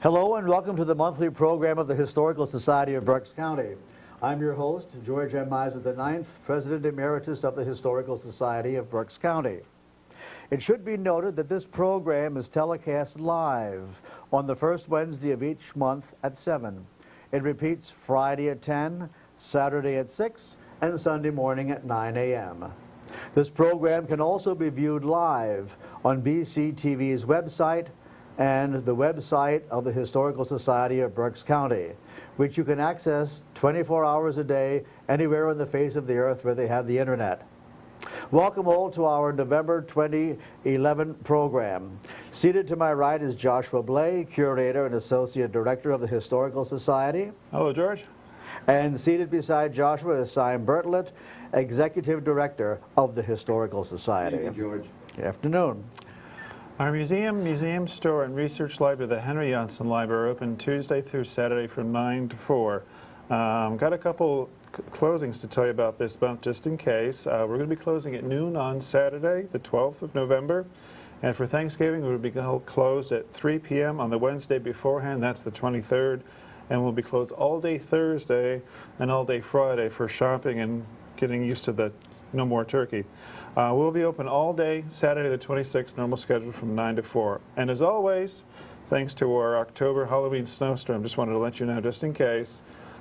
Hello and welcome to the monthly program of the Historical Society of Berks County. I'm your host, George M. Miser IX, President Emeritus of the Historical Society of Berks County. It should be noted that this program is telecast live on the first Wednesday of each month at 7. It repeats Friday at 10, Saturday at 6, and Sunday morning at 9 a.m. This program can also be viewed live on BC TV's website and the website of the Historical Society of Berks County, which you can access 24 hours a day anywhere on the face of the earth where they have the internet. Welcome all to our November 2011 program. Seated to my right is Joshua Blay, Curator and Associate Director of the Historical Society. Hello, George. And seated beside Joshua is Simon Bertlet, Executive Director of the Historical Society. Thank you, George. Good afternoon. Our museum store, and research library, the Henry Johnson Library, are open Tuesday through Saturday from 9 to 4. Got a couple closings to tell you about this month, just in case. We're going to be closing at noon on Saturday, the 12th of November. And for Thanksgiving, we'll be closed at 3 p.m. on the Wednesday beforehand. That's the 23rd. And we'll be closed all day Thursday and all day Friday for shopping and getting used to the no more turkey. We'll be open all day Saturday the 26th, normal schedule from 9 to 4. And as always, thanks to our October Halloween snowstorm, just wanted to let you know, just in case,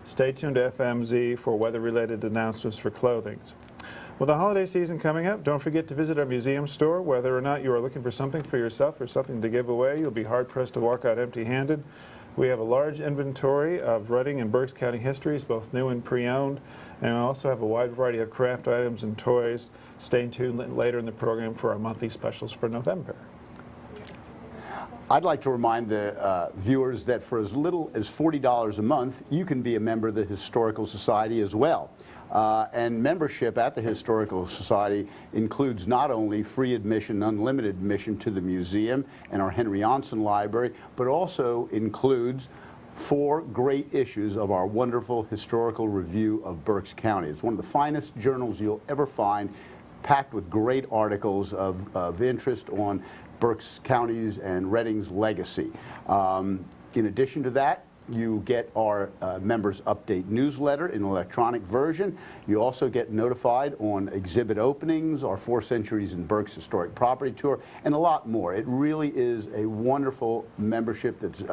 stay tuned to FMZ for weather-related announcements for clothing. With the holiday season coming up, don't forget to visit our museum store. Whether or not you are looking for something for yourself or something to give away, you'll be hard-pressed to walk out empty-handed. We have a large inventory of Reading and Berks County histories, both new and pre-owned, and we also have a wide variety of craft items and toys. Stay tuned later in the program for our monthly specials for November. I'd like to remind the viewers that for as little as $40 a month, you can be a member of the Historical Society as well. And membership at the Historical Society includes not only free admission, unlimited admission to the museum and our Henry Johnson Library, but also includes 4 great issues of our wonderful Historical Review of Berks County. It's one of the finest journals you'll ever find, packed with great articles of interest on Berks County's and Reading's legacy. In addition to that, you get our members update newsletter in electronic version. You also get notified on exhibit openings, our 4 Centuries in Berks Historic Property Tour, and a lot more. It really is a wonderful membership that's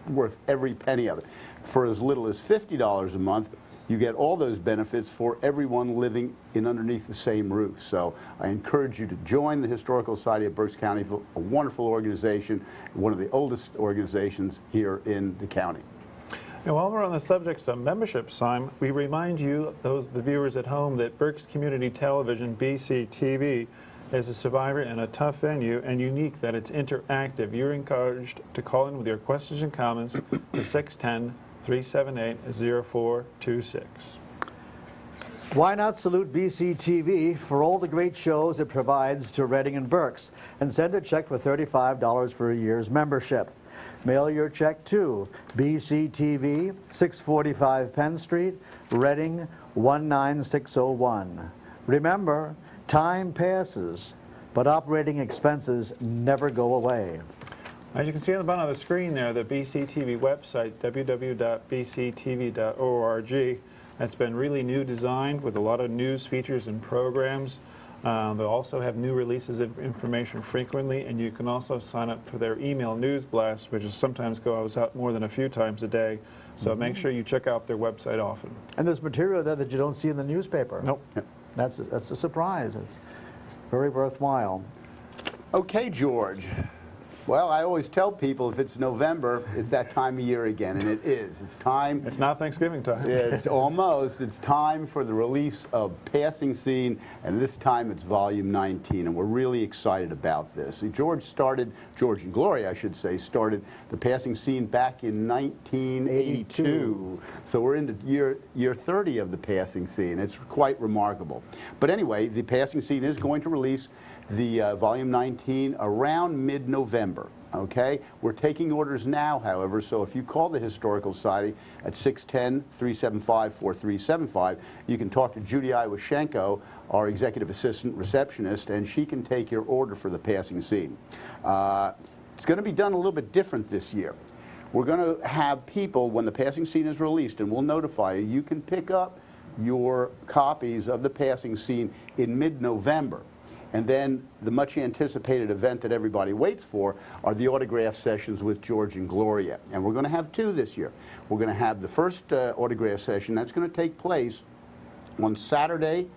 worth every penny of it. For as little as $50 a month, you get all those benefits for everyone living in underneath the same roof. So I encourage you to join the Historical Society of Berks County, a wonderful organization, one of the oldest organizations here in the county. And while we're on the subject of membership, Simon, we remind you, the viewers at home, that Berks Community Television, BC TV, is a survivor and a tough venue, and unique that it's interactive. You're encouraged to call in with your questions and comments to 610-378-0426. Why not salute BC TV for all the great shows it provides to Reading and Berks, and send a check for $35 for a year's membership. Mail your check to BC TV, 645 Penn Street, Reading 19601. Remember, time passes, but operating expenses never go away. As you can see on the bottom of the screen there, the BC TV website, www.bctv.org, that's been really new designed with a lot of news features and programs. They'll also have new releases of information frequently, and you can also sign up for their email news blast, which is sometimes goes out more than a few times a day. So make sure you check out their website often. And there's material there that you don't see in the newspaper. Nope. That's a surprise. It's very worthwhile. Okay, George. Well, I always tell people if it's November, it's that time of year again, and it is. It's time. It's not Thanksgiving time. It's almost. It's time for the release of Passing Scene, and this time it's volume 19, and we're really excited about this. George and Gloria, I should say, started the Passing Scene back in 1982. So we're into year 30 of the Passing Scene. It's quite remarkable. But anyway, the Passing Scene is going to release the volume 19 around mid-November. Okay, we're taking orders now, however, so if you call the Historical Society at 610-375-4375, you can talk to Judy Iwashenko, our executive assistant receptionist, and she can take your order for the Passing Scene. It's going to be done a little bit different this year. we're going to have people, when the passing scene is released, and we'll notify you, you can pick up your copies of the passing scene in mid-November. And then the much anticipated event that everybody waits for are the autograph sessions with George and Gloria. And we're going to have two this year. We're going to have the first autograph session. That's going to take place on Saturday,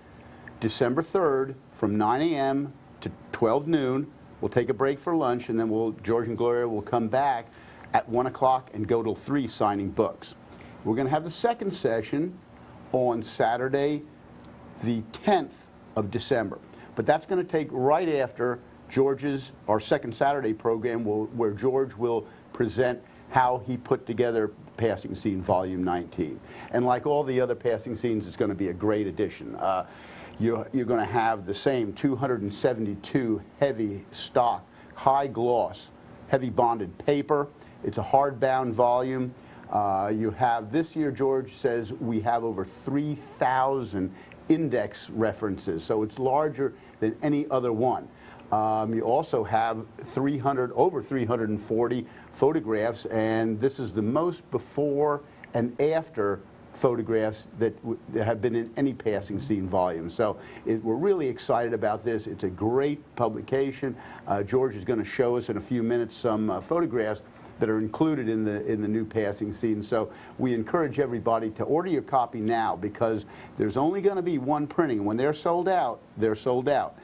December 3rd from 9 a.m. to 12 noon. We'll take a break for lunch, and then George and Gloria will come back at 1 o'clock and go till 3 signing books. We're going to have the second session on Saturday, the 10th of December. But that's going to take right after our second Saturday program, where George will present how he put together Passing Scene Volume 19. And like all the other passing scenes, it's going to be a great addition. You're going to have the same 272 heavy stock, high gloss, heavy bonded paper. It's a hardbound volume. You have, this year, George says, we have over 3,000 index references, so it's larger than any other one. You also have over 340 photographs, and this is the most before and after photographs that have been in any passing scene volume. So we're really excited about this. It's a great publication. George is going to show us in a few minutes some photographs that are included in the new passing scene. So we encourage everybody to order your copy now, because there's only going to be one printing, and when they're sold out, they're sold out.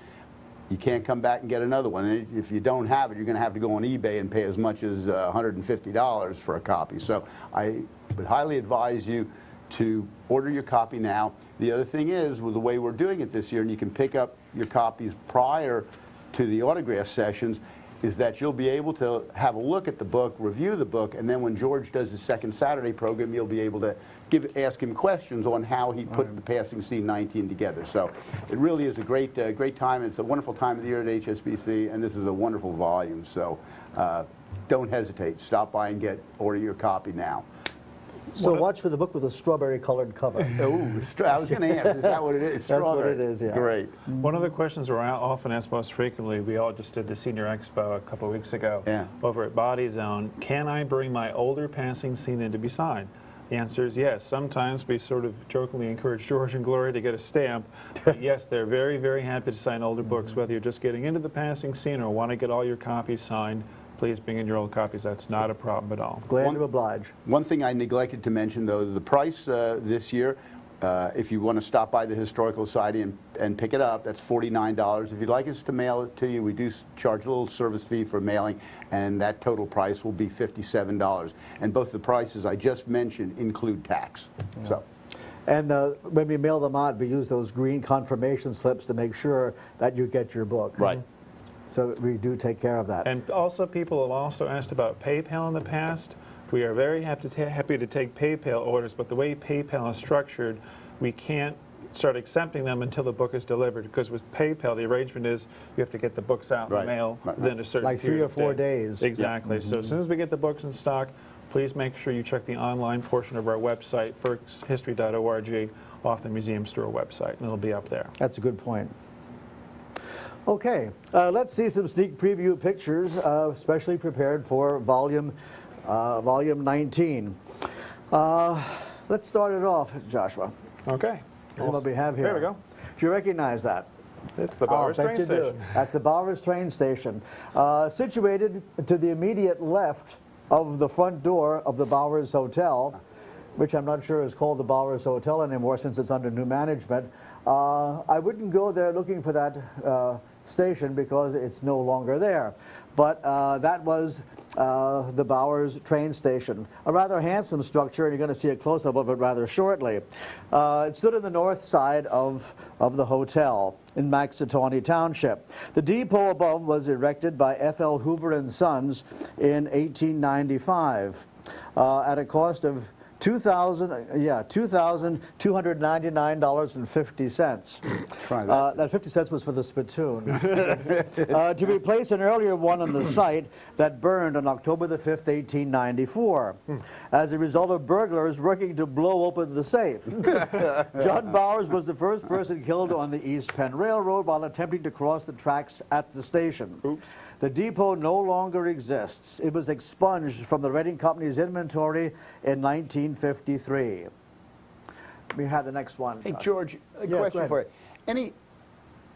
You can't come back and get another one. And if you don't have it, you're going to have to go on eBay and pay as much as $150 for a copy. So I would highly advise you to order your copy now. The other thing is, with the way we're doing it this year, and you can pick up your copies prior to the autograph sessions, is that you'll be able to have a look at the book, review the book, and then when George does his second Saturday program, you'll be able to ask him questions on how he put the Passing Scene 19 together. So it really is a great time. It's a wonderful time of the year at HSBC, and this is a wonderful volume. So don't hesitate. Stop by and order your copy now. So watch for the book with a strawberry-colored cover. Oh, I was going to ask, is that what it is? That's what it is, yeah. Great. One of the questions we're often asked most frequently, we all just did the Senior Expo a couple of weeks ago over at Body Zone. Can I bring my older passing scene in to be signed? The answer is yes. Sometimes we sort of jokingly encourage George and Gloria to get a stamp. But yes, they're very, very happy to sign older books, whether you're just getting into the passing scene or want to get all your copies signed. Please bring in your old copies. That's not a problem at all. Glad to oblige. One thing I neglected to mention, though, the price this year, if you want to stop by the Historical Society and pick it up, that's $49. If you'd like us to mail it to you, we do charge a little service fee for mailing, and that total price will be $57. And both the prices I just mentioned include tax. Yeah. So. And when we mail them out, we use those green confirmation slips to make sure that you get your book. Right. So we do take care of that. And also, people have also asked about PayPal in the past. We are very happy to take PayPal orders, but the way PayPal is structured, we can't start accepting them until the book is delivered, because with PayPal, the arrangement is you have to get the books out in the mail within a certain like 3 or 4 days. Exactly. So as soon as we get the books in stock, please make sure you check the online portion of our website, firkshistory.org, off the museum store website, and it'll be up there. That's a good point. Okay, let's see some sneak preview pictures, specially prepared for volume 19. Let's start it off, Joshua. Okay. And what we have here. There we go. Do you recognize that? It's the Bowers train station. That's the Bowers train station. Situated to the immediate left of the front door of the Bowers Hotel, which I'm not sure is called the Bowers Hotel anymore since it's under new management. I wouldn't go there looking for that station because it's no longer there. But that was the Bowers train station. A rather handsome structure, and you're going to see a close-up of it rather shortly. It stood on the north side of the hotel in Maxitawney Township. The depot above was erected by F.L. Hoover and Sons in 1895 at a cost of $2,299.50. That 50 cents was for the spittoon. To replace an earlier one on the site that burned on October the 5th, 1894, as a result of burglars working to blow open the safe. John Bowers was the first person killed on the East Penn Railroad while attempting to cross the tracks at the station. The depot no longer exists. It was expunged from the Reading Company's inventory in 1953. We have the next one. Hey, George, a question for you.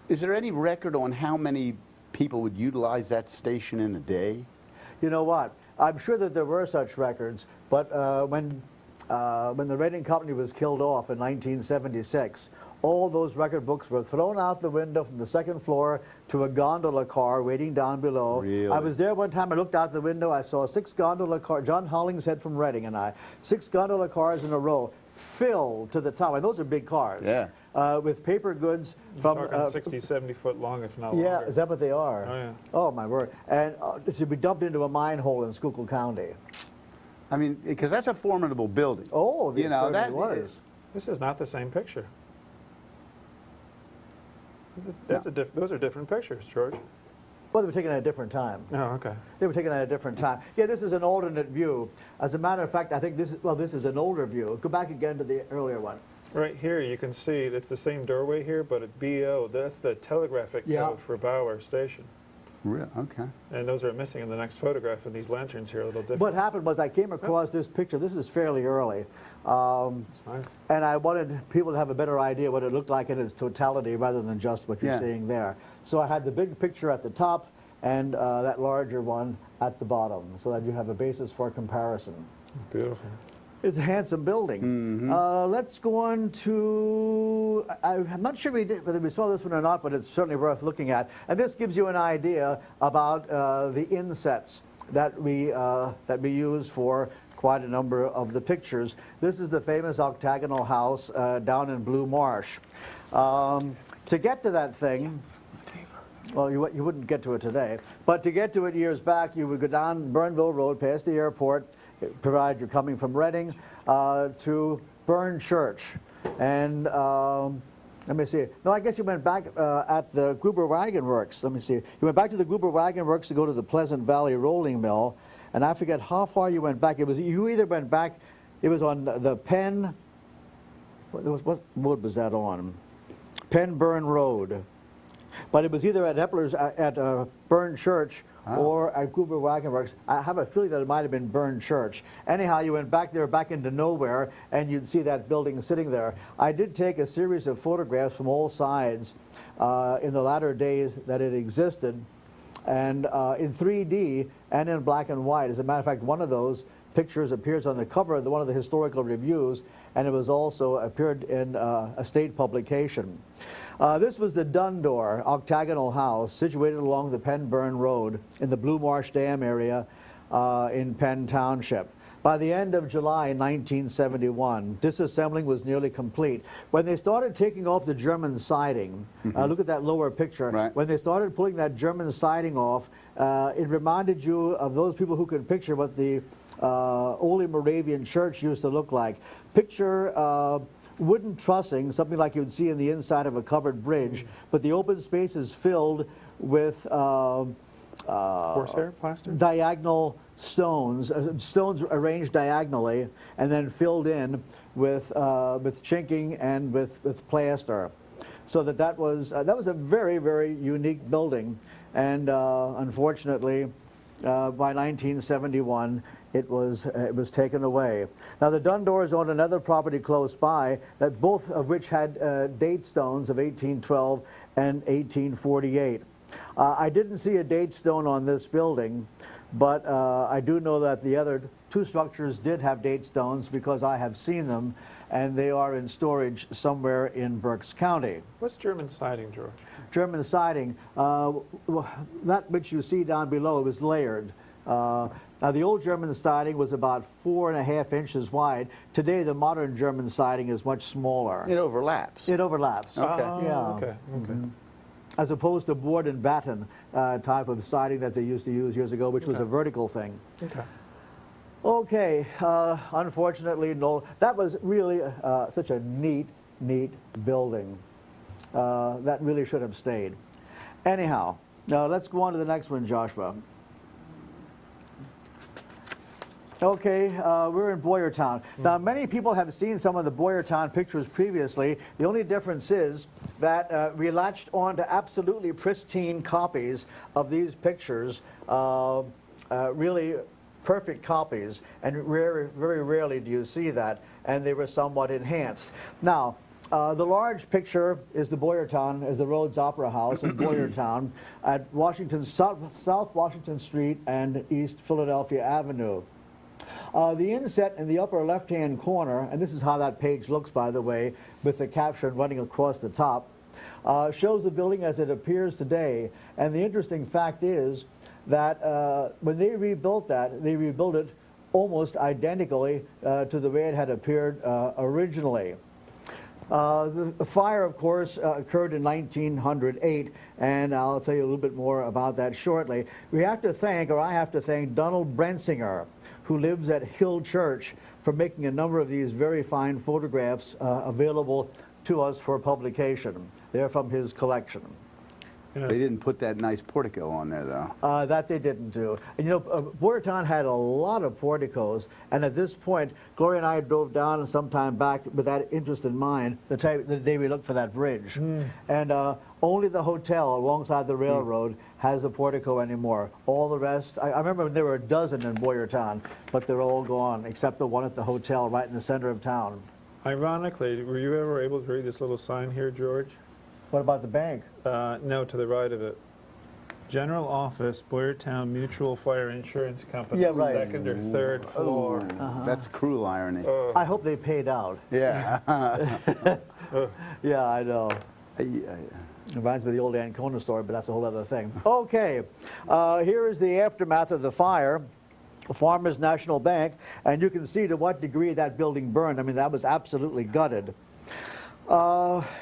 Is there any record on how many people would utilize that station in a day? You know what? I'm sure that there were such records, but when the Reading Company was killed off in 1976, all those record books were thrown out the window from the second floor to a gondola car waiting down below. Really? I was there one time. I looked out the window. I saw 6 gondola cars. John Hollingshead from Reading and I, 6 gondola cars in a row, filled to the top. And those are big cars. Yeah. With paper goods from 60, 70 foot long, if not yeah, longer. is that what they are? Oh, yeah. Oh, my word. And to be dumped into a mine hole in Schuylkill County. I mean, because that's a formidable building. Oh, you know, that was. This is not the same picture. Those are different pictures, George. Well, they were taken at a different time. Oh, okay. They were taken at a different time. Yeah, this is an alternate view. As a matter of fact, I think this is an older view. Go back again to the earlier one. Right here, you can see it's the same doorway here, but at BO, that's the telegraphic code for Bauer Station. Really? Okay. And those are missing in the next photograph, and these lanterns here are a little different. What happened was I came across this picture. This is fairly early. Nice. And I wanted people to have a better idea what it looked like in its totality rather than just what you're seeing there. So I had the big picture at the top and that larger one at the bottom so that you have a basis for comparison. Beautiful. It's a handsome building. Let's go on to, I'm not sure whether we saw this one or not, but it's certainly worth looking at. And this gives you an idea about the insets that we use for quite a number of the pictures. This is the famous octagonal house down in Blue Marsh. To get to that thing, well, you wouldn't get to it today, but to get to it years back, you would go down Burnville Road, past the airport, provided you're coming from Reading, to Burn Church. And let me see. No, I guess you went back at the Gruber Wagon Works. Let me see. You went back to the Gruber Wagon Works to go to the Pleasant Valley Rolling Mill. And I forget how far you went back. You either went back, it was on the Penn, what road was that on? Penn Burn Road. But it was either at Epler's, at Burn Church, or at Gruber Wagon Works. I have a feeling that it might have been Burn Church. Anyhow, you went back there, back into nowhere, and you'd see that building sitting there. I did take a series of photographs from all sides in the latter days that it existed, and in 3D and in black and white. As a matter of fact, one of those pictures appears on the cover of one of the historical reviews, and it was also appeared in a state publication. This was the Dundor octagonal house situated along the Penn Burn Road in the Blue Marsh Dam area in Penn Township. By the end of July 1971, disassembling was nearly complete. When they started taking off the German siding, look at that lower picture, when they started pulling that German siding off, it reminded you of those people who could picture what the Holy Moravian Church used to look like. Picture wooden trussing, something like you would see in the inside of a covered bridge, but the open space is filled with Horsehair plaster? Diagonal stones, stones arranged diagonally, and then filled in with chinking and with plaster. So that was a very, very unique building, and unfortunately, by 1971, it was taken away. Now the Dundors owned another property close by, that both of which had date stones of 1812 and 1848. I didn't see a date stone on this building, but I do know that the other two structures did have date stones because I have seen them, and they are in storage somewhere in Berks County. What's German siding, George? German siding, that which you see down below was layered. Now the old German siding was about 4.5 inches wide. Today the modern German siding is much smaller. It overlaps. It overlaps. Okay. Okay. As opposed to board and batten type of siding that they used to use years ago, which was a vertical thing. Okay, unfortunately, no. That was really such a neat building. That really should have stayed. Anyhow, now let's go on to the next one, Joshua. Okay, we're in Boyertown. Now, many people have seen some of the Boyertown pictures previously. The only difference is that we latched on to absolutely pristine copies of these pictures, really perfect copies, and very rarely do you see that, and they were somewhat enhanced. Now, the large picture is the Boyertown, is the Rhodes Opera House in Boyertown at South Washington Street and East Philadelphia Avenue. The inset in the upper left-hand corner, and this is how that page looks, by the way, with the caption running across the top, shows the building as it appears today. And the interesting fact is that when they rebuilt that, they rebuilt it almost identically to the way it had appeared originally. The fire, of course, occurred in 1908, and I'll tell you a little bit more about that shortly. We have to thank, or I have to thank, Donald Brensinger, who lives at Hill Church, for making a number of these very fine photographs available to us for publication. They're from his collection. They didn't put that nice portico on there, though. That they didn't do. And you know, Boyertown had a lot of porticos, and at this point, Gloria and I drove down some time back with that interest in mind, the day we looked for that bridge. And only the hotel alongside the railroad has the portico anymore. All the rest, I remember there were a dozen in Boyertown, but they're all gone, except the one at the hotel right in the center of town. Ironically, were you ever able to read this little sign here, George? What about the bank? No, to the right of it. General Office, Boyertown Mutual Fire Insurance Company. Yeah, right. Second or third floor. That's cruel irony. I hope they paid out. Yeah. Yeah, I know. Reminds me of the old Ancona story, but that's a whole other thing. Okay, here is the aftermath of the fire. Farmers National Bank, and you can see to what degree that building burned. I mean, that was absolutely gutted.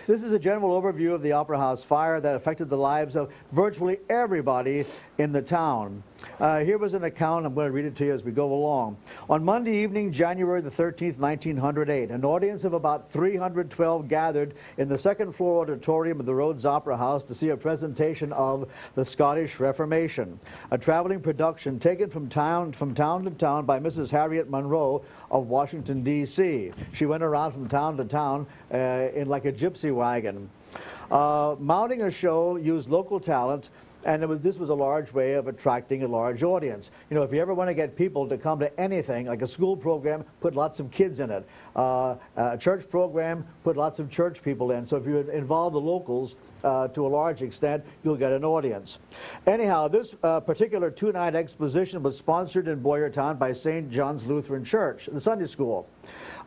This is a general overview of the Opera House fire that affected the lives of virtually everybody in the town. Here was an account. I'm going to read it to you as we go along. On Monday evening, January the 13th, 1908, an audience of about 312 gathered in the second-floor auditorium of the Rhodes Opera House to see a presentation of The Scottish Reformation, a traveling production taken from town to town by Mrs. Harriet Monroe of Washington, D.C. She went around from town to town in like a gypsy wagon. Mounting a show used local talent, and this was a large way of attracting a large audience. You know, if you ever want to get people to come to anything, like a school program, put lots of kids in it. A church program, put lots of church people in. So if you involve the locals to a large extent, you'll get an audience. Anyhow, this particular two-night exposition was sponsored in Boyertown by St. John's Lutheran Church, the Sunday school.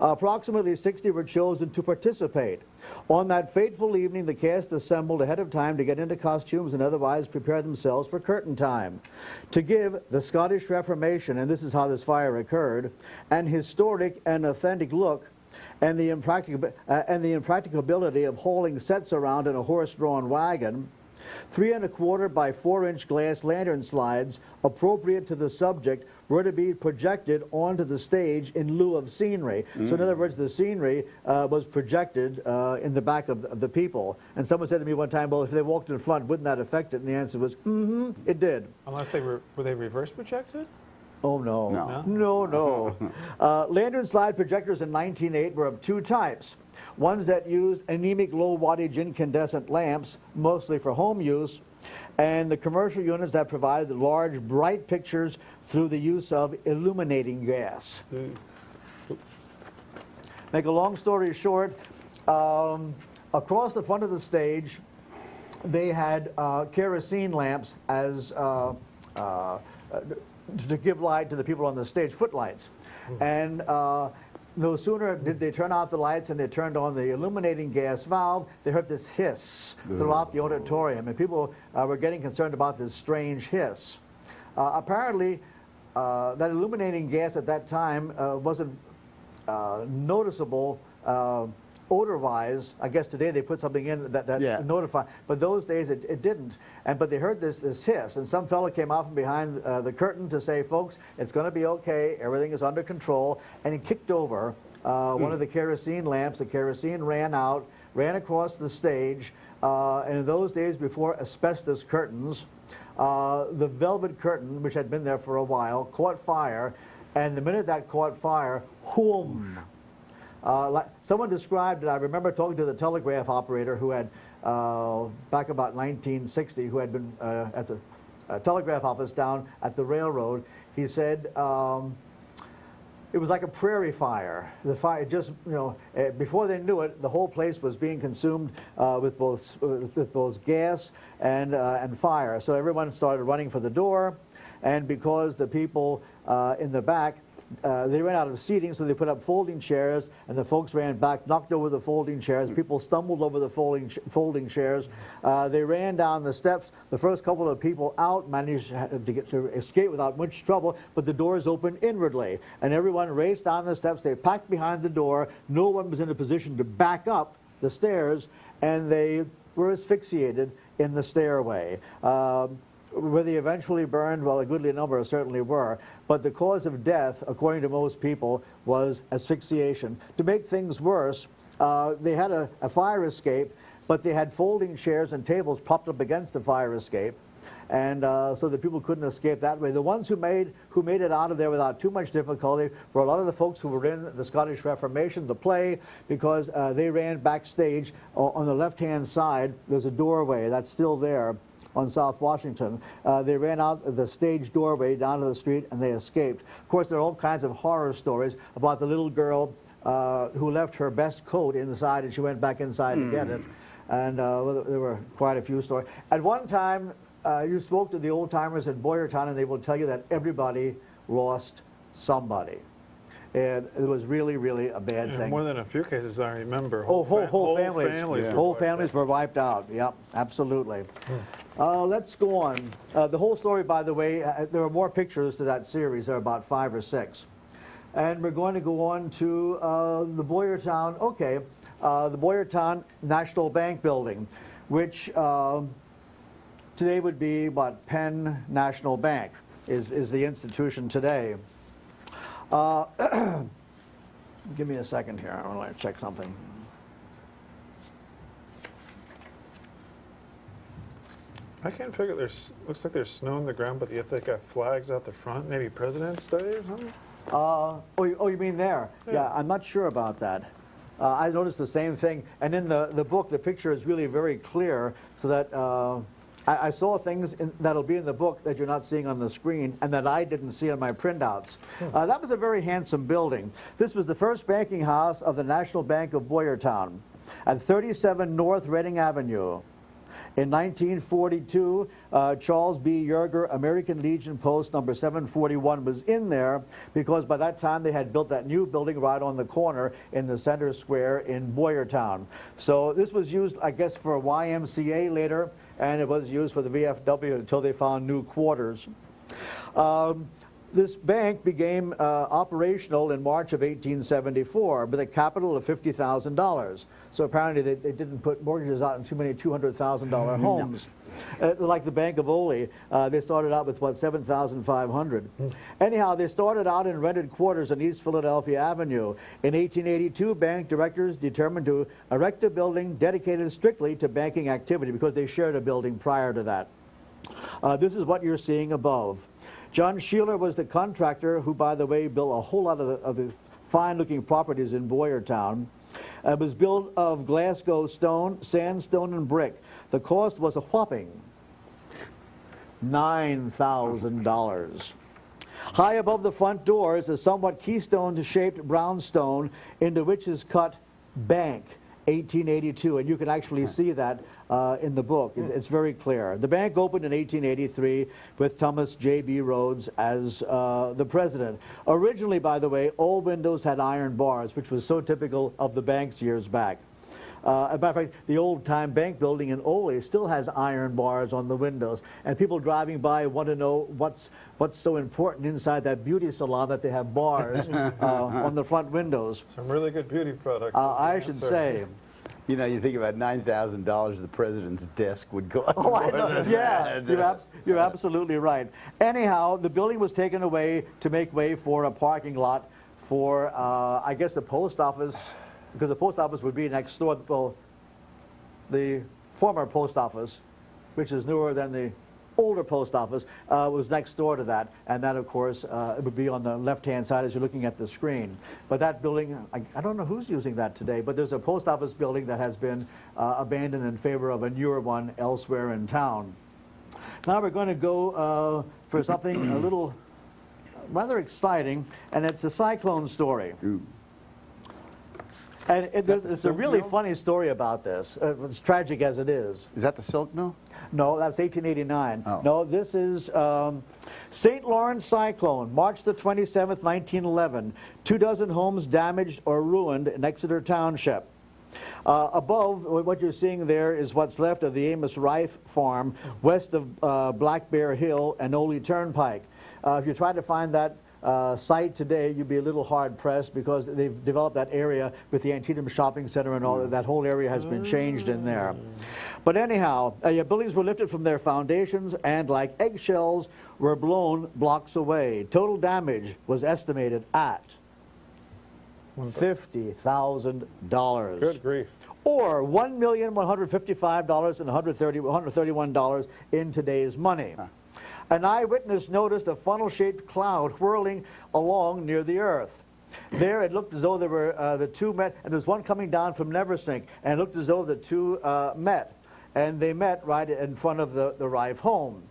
Approximately 60 were chosen to participate. On that fateful evening, the cast assembled ahead of time to get into costumes and otherwise prepare themselves for curtain time. To give the Scottish Reformation, and this is how this fire occurred, an historic and authentic look, and the impracticability of hauling sets around in a horse-drawn wagon, 3 1/4 by 4-inch glass lantern slides appropriate to the subject were to be projected onto the stage in lieu of scenery. So in other words, the scenery was projected in the back of the people. And someone said to me one time, well, if they walked in front, wouldn't that affect it? And the answer was, it did. Unless they were they reverse projected? Oh, no. No. Lantern slide projectors in 1908 were of 2 types. Ones that used anemic low-wattage incandescent lamps, mostly for home use, and the commercial units that provided the large, bright pictures through the use of illuminating gas. Make a long story short, across the front of the stage, they had kerosene lamps as to give light to the people on the stage, footlights. And no sooner did they turn out the lights and they turned on the illuminating gas valve, they heard this hiss throughout the auditorium, and people were getting concerned about this strange hiss. Apparently, that illuminating gas at that time wasn't noticeable odor-wise. I guess today they put something in that notified, but those days it didn't. But they heard this hiss, and some fellow came out from behind the curtain to say, folks, it's going to be okay, everything is under control, and he kicked over one of the kerosene lamps. The kerosene ran out, ran across the stage, and in those days before asbestos curtains, the velvet curtain, which had been there for a while, caught fire, and the minute that caught fire, whoom. Like someone described it, I remember talking to the telegraph operator who had, back about 1960, who had been at the telegraph office down at the railroad. He said it was like a prairie fire. The fire just, before they knew it, the whole place was being consumed with both gas and fire. So everyone started running for the door, and because the people in the back, they ran out of seating, so they put up folding chairs, and the folks ran back, knocked over the folding chairs. People stumbled over the folding chairs. They ran down the steps. The first couple of people out managed to escape without much trouble, but the doors opened inwardly, and everyone raced down the steps. They packed behind the door. No one was in a position to back up the stairs, and they were asphyxiated in the stairway. Were they eventually burned? Well, a goodly number certainly were. But the cause of death, according to most people, was asphyxiation. To make things worse, they had a fire escape, but they had folding chairs and tables propped up against the fire escape. And so the people couldn't escape that way. The ones who made it out of there without too much difficulty were a lot of the folks who were in the Scottish Reformation, the play, because they ran backstage. On the left-hand side, there's a doorway that's still there on South Washington. They ran out the stage doorway down to the street, and they escaped. Of course, there are all kinds of horror stories about the little girl who left her best coat inside, and she went back inside to get it. And there were quite a few stories. At one time, you spoke to the old-timers in Boyertown, and they will tell you that everybody lost somebody. And it was really, really a bad thing. More than a few cases I remember. Whole families. Families, whole families were wiped out. Yep, absolutely. Let's go on. The whole story, by the way, there are more pictures to that series. There are about 5 or 6. And we're going to go on to the Boyertown, the Boyertown National Bank building, which today would be what, Penn National Bank is the institution today. Give me a second here. I want to check something. I can't figure. Looks like there's snow on the ground, but yet they got flags out the front. Maybe President's Day or something. You mean there? Yeah, I'm not sure about that. I noticed the same thing. And in the book, the picture is really very clear, so that I saw things that'll be in the book that you're not seeing on the screen, and that I didn't see on my printouts. That was a very handsome building. This was the first banking house of the National Bank of Boyertown at 37 North Reading Avenue. In 1942, Charles B. Yerger, American Legion Post number 741 was in there, because by that time they had built that new building right on the corner in the center square in Boyertown. So this was used, I guess, for YMCA later, and it was used for the VFW until they found new quarters. This bank became operational in March of 1874 with a capital of $50,000. So apparently they didn't put mortgages out in too many $200,000 homes. Like the Bank of Ole, they started out with, what, $7,500. Anyhow, they started out in rented quarters on East Philadelphia Avenue. In 1882, bank directors determined to erect a building dedicated strictly to banking activity, because they shared a building prior to that. This is what you're seeing above. John Sheeler was the contractor who, by the way, built a whole lot of the fine-looking properties in Boyertown. It was built of Glasgow stone, sandstone, and brick. The cost was a whopping $9,000. High above the front door is a somewhat keystone-shaped brownstone into which is cut Bank 1882, and you can actually see that in the book. It's very clear. The bank opened in 1883 with Thomas J.B. Rhodes as the president. Originally, by the way, all windows had iron bars, which was so typical of the banks years back. As a matter of fact, the old-time bank building in Ole still has iron bars on the windows, and people driving by want to know what's so important inside that beauty salon that they have bars on the front windows. Some really good beauty products. I should say. You know, you think about $9,000 the president's desk would cost. Oh, I know. Yeah, you're absolutely right. Anyhow, the building was taken away to make way for a parking lot for, I guess, the post office, because the post office would be next door. Well, the former post office, which is newer than the older post office, was next door to that, and that, of course, it would be on the left-hand side as you're looking at the screen. But that building, I don't know who's using that today, but there's a post office building that has been abandoned in favor of a newer one elsewhere in town. Now we're going to go for something a little rather exciting, and it's a cyclone story. Ooh. And it's a really funny story about this, as tragic as it is. Is that the silk mill? No, that's 1889. Oh. No, this is St. Lawrence cyclone, March the 27th, 1911. 24 homes damaged or ruined in Exeter Township. Above, what you're seeing there is what's left of the Amos Rife farm, west of Black Bear Hill and Oley Turnpike. If you try to find that site today, you'd be a little hard-pressed because they've developed that area with the Antietam Shopping Center and all that whole area has been changed in there. But anyhow, buildings were lifted from their foundations and, like eggshells, were blown blocks away. Total damage was estimated at $50,000. Good grief. Or $1,155,131 in today's money. Huh. An eyewitness noticed a funnel-shaped cloud whirling along near the earth. There, it looked as though there were the two met, and there was one coming down from Neversink, and it looked as though the two met, and they met right in front of the Rife home.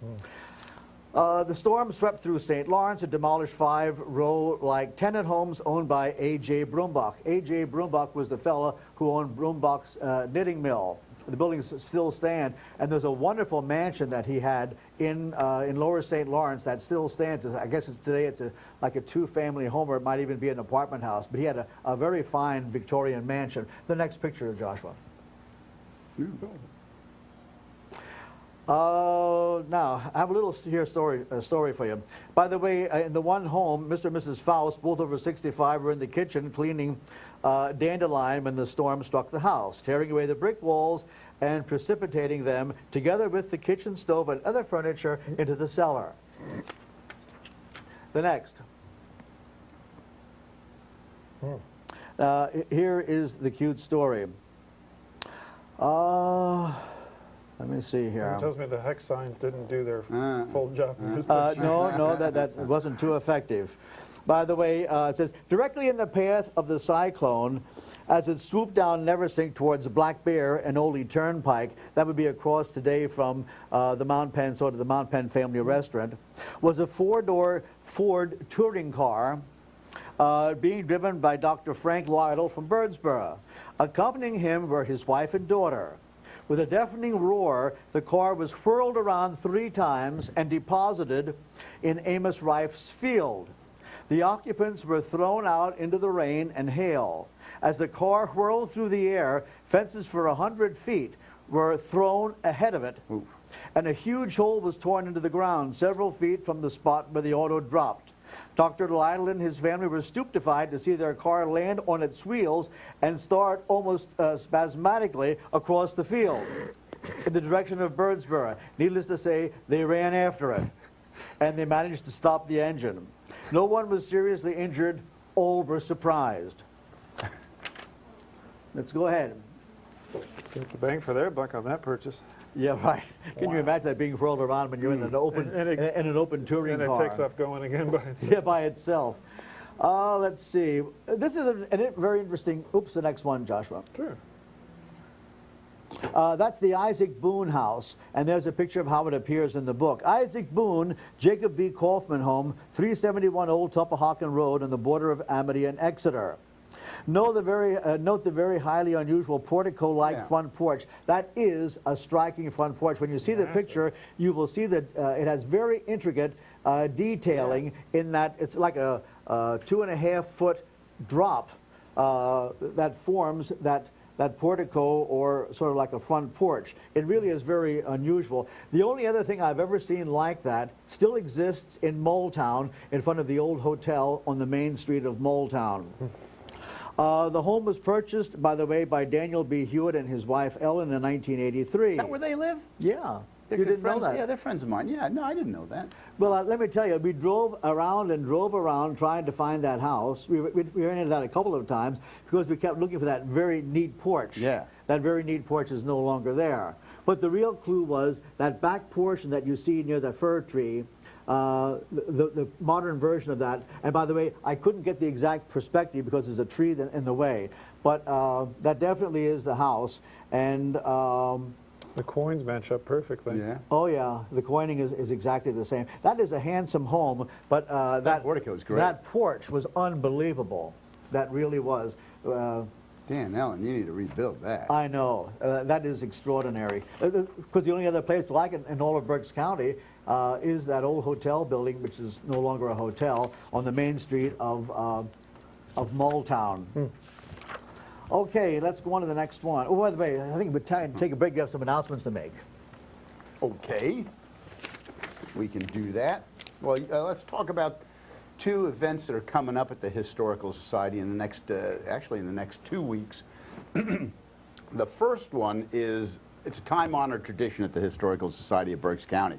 The storm swept through St. Lawrence and demolished 5-row-like tenant homes owned by A.J. Brumbach. A.J. Brumbach was the fellow who owned Brumbach's knitting mill. The buildings still stand, and there's a wonderful mansion that he had in Lower St. Lawrence that still stands. I guess today it's like a two-family home, or it might even be an apartment house. But he had a very fine Victorian mansion. The next picture, Joshua. Now, I have a little story for you. By the way, in the one home, Mr. and Mrs. Faust, both over 65, were in the kitchen cleaning dandelion when the storm struck the house, tearing away the brick walls and precipitating them, together with the kitchen stove and other furniture, into the cellar. The next. Here is the cute story. Let me see here. It tells me the hex signs didn't do their full job. No, that wasn't too effective. By the way, it says, directly in the path of the cyclone, as it swooped down Neversink towards Black Bear and Oley Turnpike, that would be across today from the Mount Penn, sort of the Mount Penn family restaurant, was a 4-door Ford touring car being driven by Dr. Frank Lytle from Birdsboro. Accompanying him were his wife and daughter. With a deafening roar, the car was whirled around 3 times and deposited in Amos Rife's field. The occupants were thrown out into the rain and hail. As the car whirled through the air, fences for 100 feet were thrown ahead of it, and a huge hole was torn into the ground several feet from the spot where the auto dropped. Dr. Lytle and his family were stupefied to see their car land on its wheels and start almost spasmodically across the field in the direction of Birdsboro. Needless to say, they ran after it, and they managed to stop the engine. No one was seriously injured. All were surprised. Let's go ahead. Get the bang for their buck on that purchase. Yeah, right. Can you imagine that being whirled around when you're in an open in an open touring car? And it takes off going again by itself. Yeah, by itself. Let's see. This is a very interesting. Oops, the next one, Joshua. Sure. That's the Isaac Boone house, and there's a picture of how it appears in the book. Isaac Boone, Jacob B. Kaufman home, 371 Old Tupahawken Road on the border of Amity and Exeter. Note the very highly unusual portico-like front porch. That is a striking front porch. When you see the picture, you will see that it has very intricate detailing in that it's like a 2.5-foot drop that forms that portico, or sort of like a front porch. It really is very unusual. The only other thing I've ever seen like that still exists in Moletown, in front of the old hotel on the main street of Moletown. The home was purchased, by the way, by Daniel B. Hewitt and his wife Ellen in 1983. Is that where they live? Yeah. They're You good didn't know friends. that? Yeah, they're friends of mine. Yeah, no, I didn't know that. Well, let me tell you, we drove around trying to find that house. We ran into that a couple of times because we kept looking for that very neat porch. Yeah. That very neat porch is no longer there. But the real clue was that back portion that you see near the fir tree, the modern version of that. And by the way, I couldn't get the exact perspective because there's a tree in the way. But that definitely is the house. And the coins match up perfectly. Yeah. oh yeah, the coining is exactly the same. That is a handsome home, but that portico is great. That porch was unbelievable. That really was. Dan, Ellen, you need to rebuild that. I know. That is extraordinary. Because the only other place like it in all of Berks County is that old hotel building, which is no longer a hotel, on the main street of Molltown. Okay, let's go on to the next one. Oh, by the way, I think we're take a break. You have some announcements to make. Okay, we can do that. Well, let's talk about two events that are coming up at the Historical Society in the next, actually in the next 2 weeks. The first one is, it's a time-honored tradition at the Historical Society of Berks County,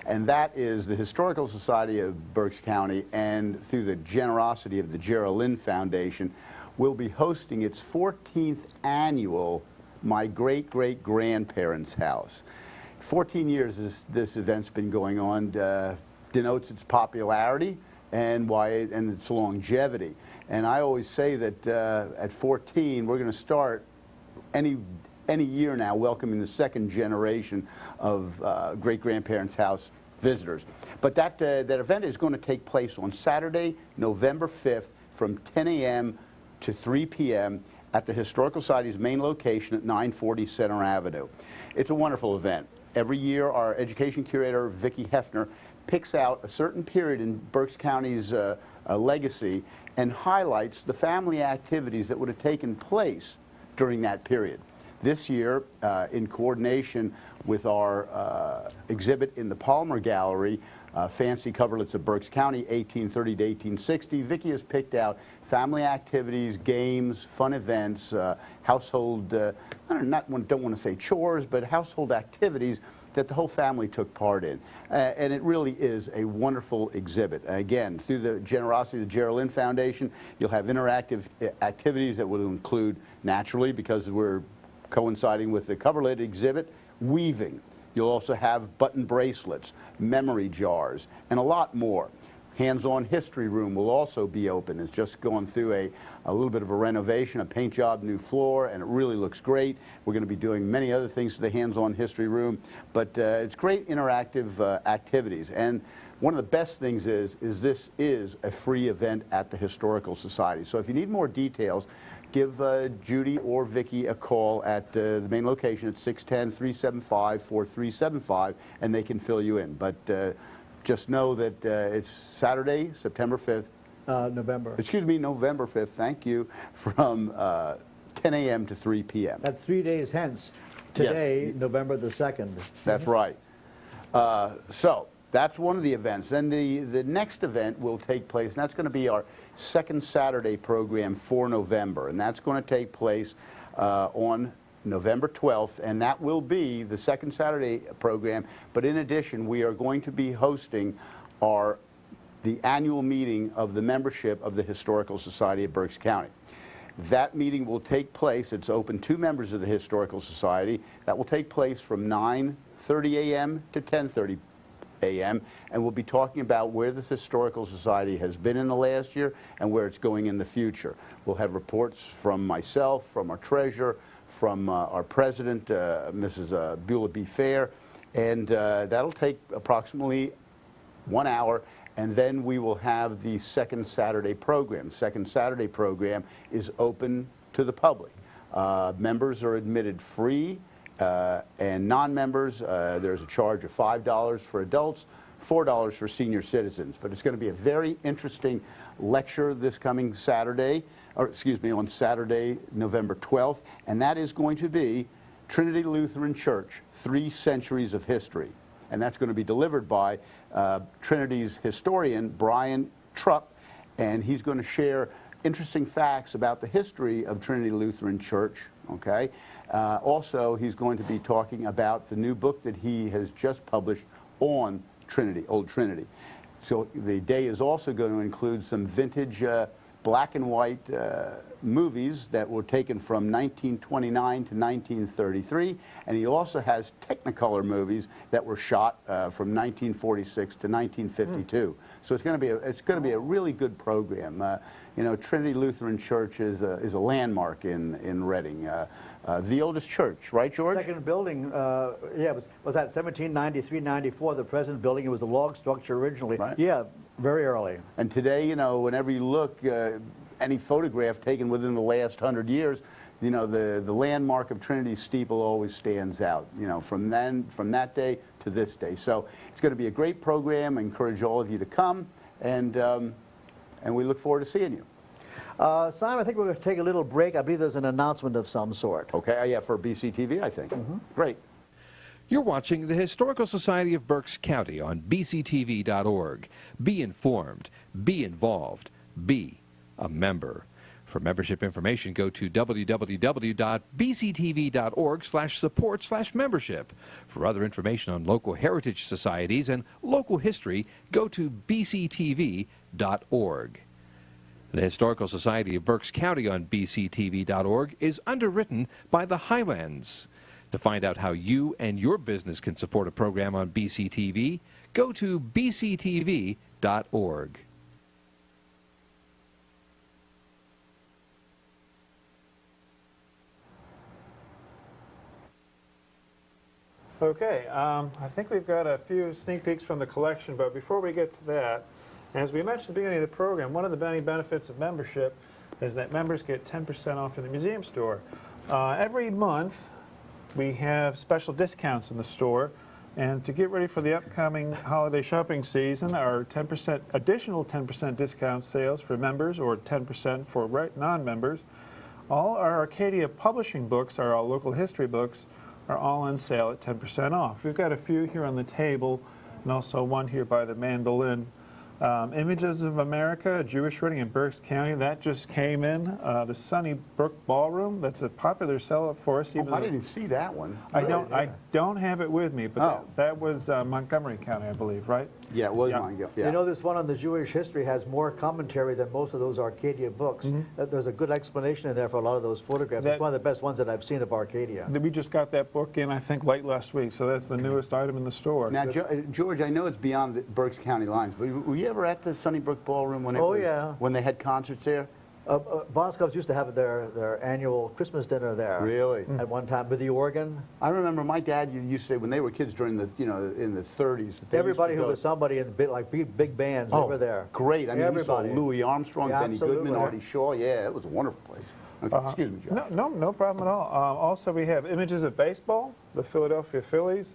and that is the Historical Society of Berks County, and through the generosity of the Gerald Lynn Foundation, will be hosting its 14th annual My Great-Great-Grandparents' House. 14 years this event's been going on, denotes its popularity and its longevity. And I always say that at 14, we're going to start any year now welcoming the second generation of great-grandparents' house visitors. But that event is going to take place on Saturday, November 5th from 10 a.m. to 3 p.m. at the Historical Society's main location at 940 Center Avenue. It's a wonderful event. Every year, our education curator, Vicki Hefner, picks out a certain period in Berks County's legacy and highlights the family activities that would have taken place during that period. This year, in coordination with our exhibit in the Palmer Gallery, Fancy Coverlets of Berks County, 1830 to 1860, Vicki has picked out family activities, games, fun events, household, don't want to say chores, but household activities that the whole family took part in. And it really is a wonderful exhibit. Again, through the generosity of the Gerald Lynn Foundation, you'll have interactive activities that will include, naturally, because we're coinciding with the coverlet exhibit, weaving. You'll also have button bracelets, memory jars, and a lot more. Hands-on history room will also be open. It's just going through a little bit of a renovation, a paint job, new floor, and it really looks great. We're going to be doing many other things to the hands-on history room, but it's great interactive activities. And one of the best things is this is a free event at the Historical Society. So if you need more details, give Judy or Vicki a call at the main location at 610-375-4375, and they can fill you in. But just know that it's Saturday, September 5th. November. Excuse me, November 5th, thank you, from 10 a.m. to 3 p.m. That's 3 days hence. Today, Yes. November the 2nd. That's right. So that's one of the events. Then the next event will take place, and that's going to be our second Saturday program for November, and that's going to take place on November 12th, and that will be the second Saturday program. But in addition, we are going to be hosting the annual meeting of the membership of the Historical Society of Berks County. That meeting will take place, it's open to members of the Historical Society. That will take place from 9:30 a.m. to 10:30 a.m. and we'll be talking about where this Historical Society has been in the last year and where it's going in the future. We'll have reports from myself, from our treasurer, from our president, Mrs. Beulah B. Fair, and that'll take approximately 1 hour, and then we will have the second Saturday program. The second Saturday program is open to the public. Members are admitted free, and non-members, there's a charge of $5 for adults, $4 for senior citizens. But it's going to be a very interesting lecture this coming Saturday, or excuse me, on Saturday, November 12th, and that is going to be Trinity Lutheran Church, 3 Centuries of History. And that's going to be delivered by Trinity's historian, Brian Trupp, and he's going to share interesting facts about the history of Trinity Lutheran Church, okay? Also, he's going to be talking about the new book that he has just published on Trinity, Old Trinity. So the day is also going to include some vintage black and white movies that were taken from 1929 to 1933, and he also has Technicolor movies that were shot from 1946 to 1952. So it's going to be a really good program. You know, Trinity Lutheran Church is a landmark in Reading. The oldest church, right, George? Second building, yeah, was that 1793, 94, the present building? It was a log structure originally. Right. Yeah, very early. And today, you know, whenever you look, any photograph taken within the last 100 years, you know, the landmark of Trinity steeple always stands out, you know, from that day to this day. So it's going to be a great program. I encourage all of you to come, and we look forward to seeing you. Simon, I think we're going to take a little break. I believe there's an announcement of some sort. Okay, yeah, for BC TV, I think. Great. You're watching the Historical Society of Berks County on bctv.org. Be informed, be involved, be a member. For membership information, go to www.bctv.org/support/membership. For other information on local heritage societies and local history, go to bctv.org. The Historical Society of Berks County on bctv.org is underwritten by the Highlands. To find out how you and your business can support a program on BCTV, go to bctv.org. Okay, I think we've got a few sneak peeks from the collection, but before we get to that, as we mentioned at the beginning of the program, one of the many benefits of membership is that members get 10% off in the museum store. Every month, we have special discounts in the store, and to get ready for the upcoming holiday shopping season, our additional 10% discount sales for members, or 10% for non-members. All our Arcadia publishing books, our local history books, are all on sale at 10% off. We've got a few here on the table, and also one here by the mandolin. Images of America, a Jewish wedding in Berks County, that just came in. The Sunnybrook Ballroom, that's a popular seller for us. I didn't see that one. I don't have it with me, but that was Montgomery County, I believe, right? Yeah, it was Montgomery. Yeah. You know, this one on the Jewish history has more commentary than most of those Arcadia books. There's a good explanation in there for a lot of those photographs. It's one of the best ones that I've seen of Arcadia. We just got that book in, I think, late last week, so that's the newest item in the store. Now, George, I know it's beyond the Berks County lines, but were you ever at the Sunnybrook Ballroom when they had concerts there? Boscov's used to have their annual Christmas dinner there. Really? At one time with the organ. I remember my dad used to say when they were kids during the, you know, in the 30s. Everybody who was somebody in big bands, they were there. Great. I mean, everybody. We saw Louis Armstrong, Benny Goodman, Artie Shaw. Yeah, it was a wonderful place. Okay, excuse me, Josh. No problem at all. Also, we have images of baseball, the Philadelphia Phillies.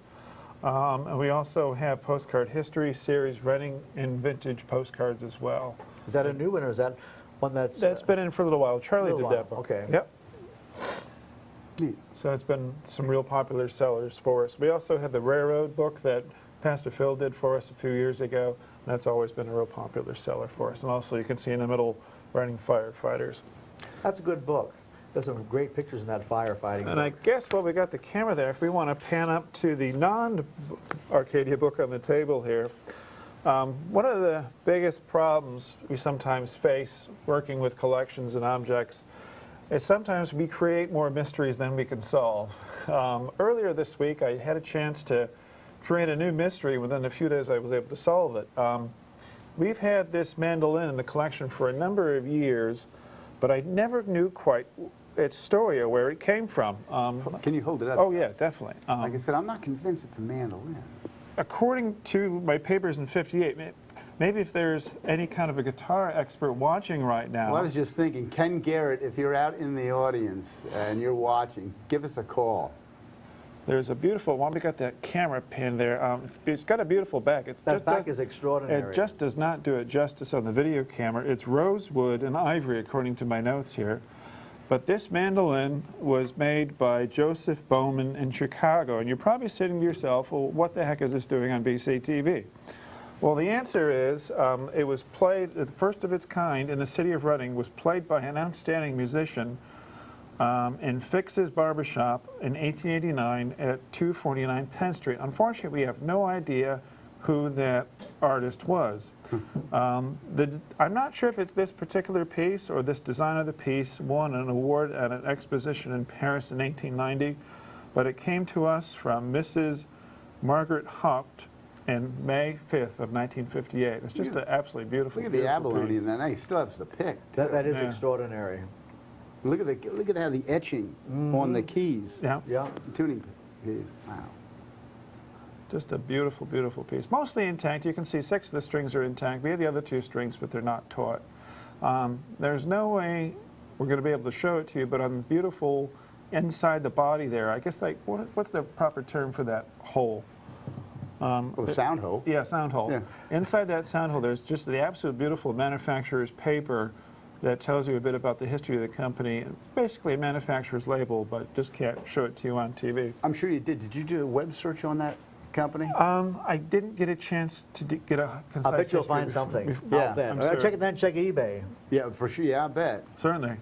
And we also have postcard history series, Reading and vintage postcards as well. Is that a new one, or is that one that's been in for a little while? Charlie did that book. Okay. Yep. So it's been some real popular sellers for us. We also have the Railroad book that Pastor Phil did for us a few years ago. That's always been a real popular seller for us. And also you can see in the middle, Reading Firefighters. That's a good book. There's some great pictures in that firefighting book. And I guess while we got the camera there, if we want to pan up to the non-Arcadia book on the table here, one of the biggest problems we sometimes face working with collections and objects is sometimes we create more mysteries than we can solve. Earlier this week, I had a chance to create a new mystery. Within a few days, I was able to solve it. We've had this mandolin in the collection for a number of years, but I never knew quite its story or where it came from. Can you hold it up? Oh, yeah, definitely. Like I said, I'm not convinced it's a mandolin. According to my papers in '58, maybe if there's any kind of a guitar expert watching right now. Well, I was just thinking, Ken Garrett, if you're out in the audience and you're watching, give us a call. There's a beautiful one. We got that camera pin there. It's got a beautiful back. That back is extraordinary. It just does not do it justice on the video camera. It's rosewood and ivory, according to my notes here. But this mandolin was made by Joseph Bowman in Chicago. And you're probably saying to yourself, well, what the heck is this doing on BC TV? Well, the answer is it was played, the first of its kind in the city of Reading, was played by an outstanding musician in Fix's Barbershop in 1889 at 249 Penn Street. Unfortunately, we have no idea who that artist was. I'm not sure if it's this particular piece or this design of the piece won an award at an exposition in Paris in 1890, but it came to us from Mrs. Margaret Haupt in May 5th of 1958. It's just an absolutely beautiful. Look at the abalone in that. He still has the pick. That is extraordinary. Look at how the etching on the keys. Yeah. Yeah. Tuning keys. Wow. Just a beautiful, beautiful piece. Mostly intact. You can see 6 of the strings are intact. We have the other 2 strings, but they're not taut. There's no way we're going to be able to show it to you, but on the beautiful inside the body there, I guess, like, what's the proper term for that hole? Well, the sound hole. Yeah, sound hole. Yeah. Inside that sound hole, there's just the absolute beautiful manufacturer's paper that tells you a bit about the history of the company. Basically a manufacturer's label, but just can't show it to you on TV. I'm sure you did. Did you do a web search on that company? I didn't get a chance to get a concise I bet you'll history. find something. Yeah, I'll bet. I'm sure. Check eBay. Yeah, for sure. Yeah, I bet. Certainly.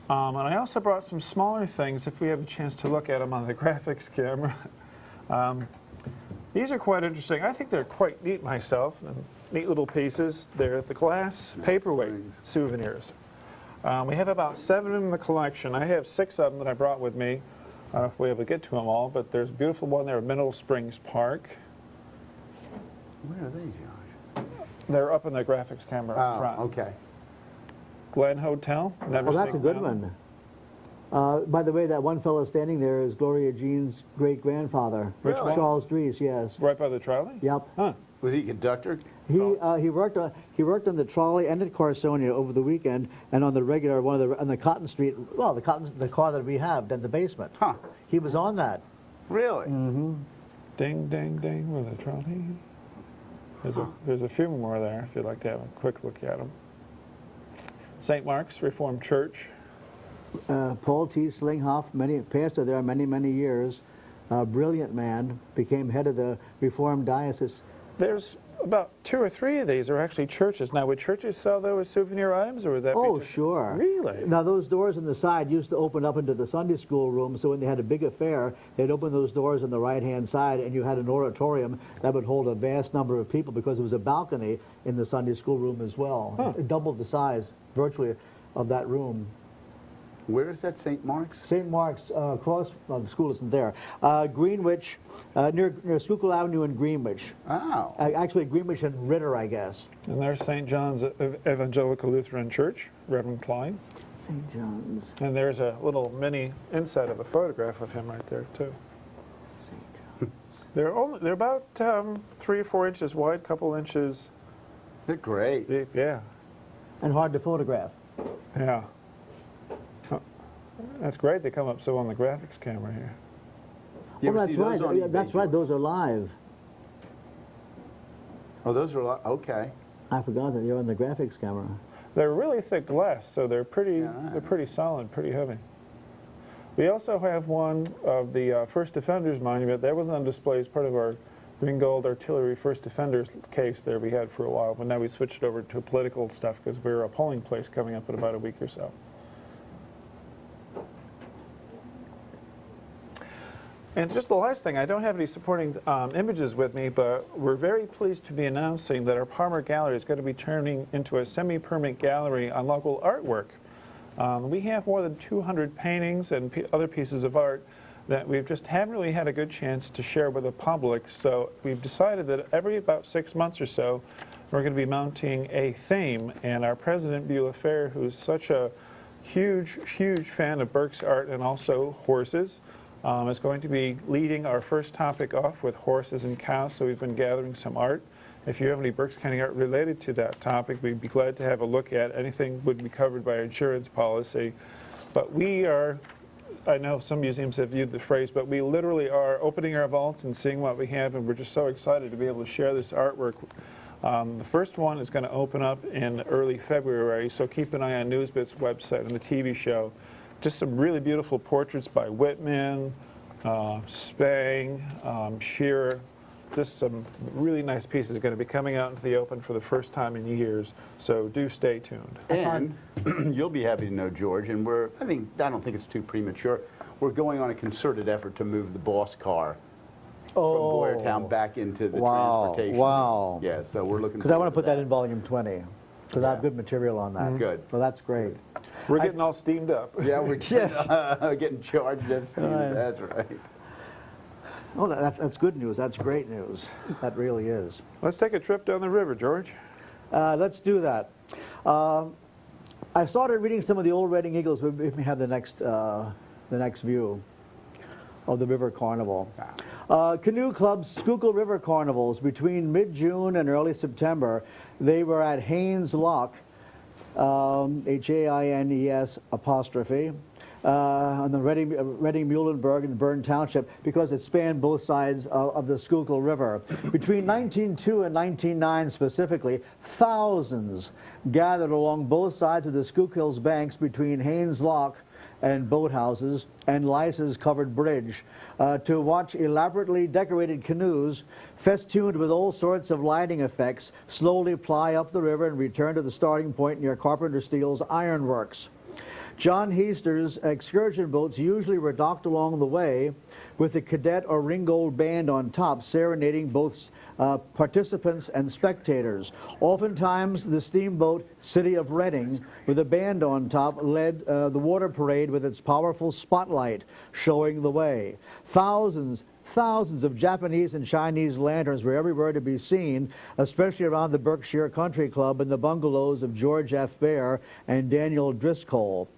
And I also brought some smaller things if we have a chance to look at them on the graphics camera. These are quite interesting. I think they're quite neat myself. Neat little pieces. They're the glass paperweight souvenirs. We have about 7 of them in the collection. I have 6 of them that I brought with me. I don't know if we'll be able to get to them all, but there's a beautiful one there at Mineral Springs Park. Where are they, Josh? They're up in the graphics camera up front. Okay. Glen Hotel. Never Oh, that's a seen good that. one. By the way, that one fellow standing there is Gloria Jean's great-grandfather. Which one? Charles Dries, yes. Right by the trolley? Yep. Huh. Was he a conductor? He worked on the trolley and at Corsonia over the weekend, and on the regular on the Cotton Street. Well, the car that we have in the basement. Huh. He was on that. Really? Mm-hmm. Ding, ding, ding with the trolley. There's a few more there if you'd like to have a quick look at them. St. Mark's Reformed Church. Paul T. Slinghoff, pastor there many years. Brilliant man, became head of the Reformed Diocese. There's about 2 or 3 of these are actually churches. Now, would churches sell those as souvenir items, or would that Oh, be just... sure. Really? Now, those doors on the side used to open up into the Sunday school room, so when they had a big affair, they'd open those doors on the right-hand side, and you had an auditorium that would hold a vast number of people because there was a balcony in the Sunday school room as well. Huh. It doubled the size, virtually, of that room. Where is that, St. Mark's? St. Mark's, across, well, the school isn't there. Greenwich, near Schuylkill Avenue in Greenwich. Oh. Actually, Greenwich and Ritter, I guess. And there's St. John's Evangelical Lutheran Church, Reverend Klein. St. John's. And there's a little mini inside of a photograph of him right there, too. St. John's. They're about 3 or 4 inches wide, couple inches They're great. deep. Yeah. And hard to photograph. Yeah. That's great. They come up so on the graphics camera here. You Oh, ever that's see those right. on Yeah, eBay, that's right. George? Those are live. Oh, those are okay. I forgot that you're on the graphics camera. They're really thick glass, so they're pretty. Yeah. They're pretty solid, pretty heavy. We also have one of the First Defenders Monument. That was on display as part of our Green Gold Artillery First Defenders case there we had for a while, but now we switched over to political stuff because we're a polling place coming up in about a week or so. And just the last thing, I don't have any supporting images with me, but we're very pleased to be announcing that our Palmer Gallery is going to be turning into a semi-permanent gallery on local artwork. We have more than 200 paintings and other pieces of art that we just haven't really had a good chance to share with the public, so we've decided that every about 6 months or so, we're going to be mounting a theme, and our president, Beulah Fair, who's such a huge fan of Burke's art and also horses, is going to be leading our first topic off with horses and cows, so we've been gathering some art. If you have any Berks County art related to that topic, we'd be glad to have a look at. Anything would be covered by our insurance policy. But we are, I know some museums have viewed the phrase, but we literally are opening our vaults and seeing what we have, and we're just so excited to be able to share this artwork. The first one is going to open up in early February, so keep an eye on Newsbit's website and the TV show. Just some really beautiful portraits by Whitman, Spang, Shearer. Just some really nice pieces are going to be coming out into the open for the first time in years, so do stay tuned. And you'll be happy to know, George, and I don't think it's too premature. We're going on a concerted effort to move the Boss car from Boyertown back into the transportation. Wow. Yeah, so we're looking. Because I want to put that in volume 20. Because I have good material on that. Good. So that's great. We're getting all steamed up. Yeah, we're getting charged up. That's right. Oh, that's good news. That's great news. That really is. Let's take a trip down the river, George. Let's do that. I started reading some of the old Reading Eagles. If we have the next view of the River Carnival. Canoe Club's Schuylkill River Carnivals between mid-June and early September. They were at Haines Lock, Haines apostrophe, on the Reading, Muhlenberg, and Bern Township, because it spanned both sides of the Schuylkill River. Between 1902 and 1909 specifically, thousands gathered along both sides of the Schuylkill's banks between Haines Lock and boathouses and Lyce's covered bridge to watch elaborately decorated canoes festooned with all sorts of lighting effects slowly ply up the river and return to the starting point near Carpenter Steele's ironworks. John Heaster's excursion boats usually were docked along the way with the cadet or ringgold band on top serenading both participants and spectators. Oftentimes the steamboat City of Reading with a band on top led the water parade with its powerful spotlight showing the way. Thousands of Japanese and Chinese lanterns were everywhere to be seen, especially around the Berkshire Country Club and the bungalows of George F. Baer and Daniel Driscoll.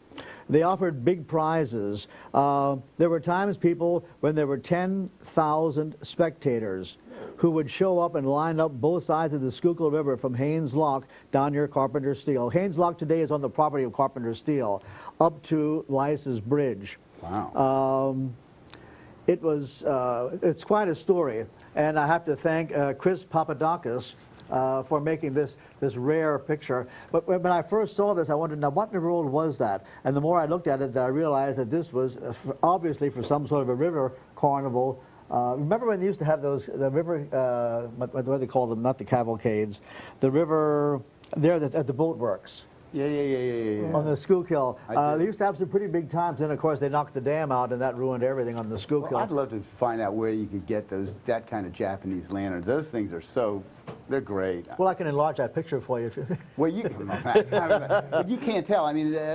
They offered big prizes. There were times, when there were 10,000 spectators who would show up and line up both sides of the Schuylkill River from Haines Lock down near Carpenter Steele. Haines Lock today is on the property of Carpenter Steele, up to Lyce's Bridge. Wow. It's quite a story, and I have to thank Chris Papadakis for making this rare picture. But when I first saw this, I wondered, now what in the world was that? And the more I looked at it, I realized that this was obviously for some sort of a river carnival. Remember when they used to have the river, what do they call them, not the cavalcades, the river there at the boat works. Yeah. On the Schuylkill. They used to have some pretty big times, and of course they knocked the dam out, and that ruined everything on the Schuylkill. Well, I'd love to find out where you could get that kind of Japanese lanterns. Those things are they're great. Well, I can enlarge that picture for you. Well, you can. But you can't tell. I mean, I